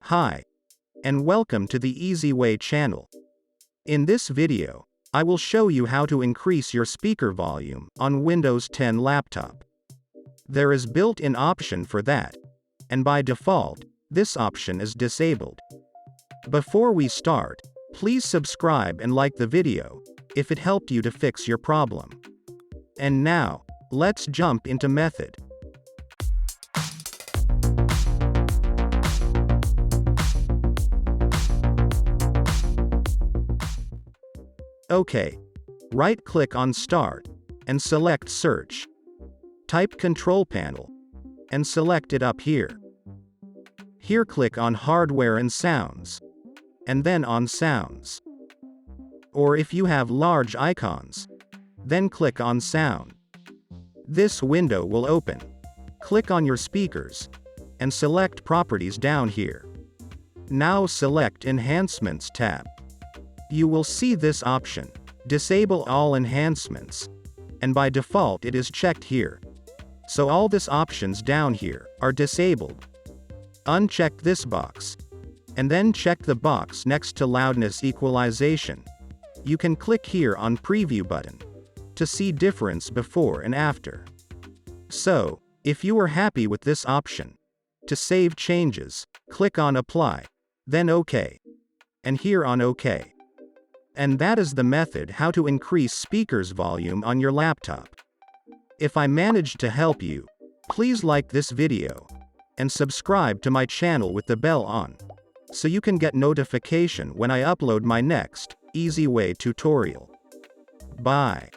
Hi, and welcome to the Easy Way channel. In this video, I will show you how to increase your speaker volume on Windows 10 laptop. There is built-in option for that, and by default, this option is disabled. Before we start, please subscribe and like the video, if it helped you to fix your problem. And now, let's jump into method. OK. Right-click on Start, and select Search. Type Control Panel, and select it up here. Here click on Hardware and Sounds, and then on Sounds. Or if you have large icons, then click on Sound. This window will open. Click on your speakers, and select Properties down here. Now select Enhancements tab. You will see this option, Disable all enhancements, and by default it is checked here. So all these options down here are disabled. Uncheck this box, and then check the box next to Loudness Equalization. You can click here on Preview button to see difference before and after. So, if you are happy with this option, to save changes, click on Apply, then OK, and here on OK. And that is the method how to increase speakers volume on your laptop. If I managed to help you, please like this video, and subscribe to my channel with the bell on, so you can get notification when I upload my next Easy Way tutorial. Bye.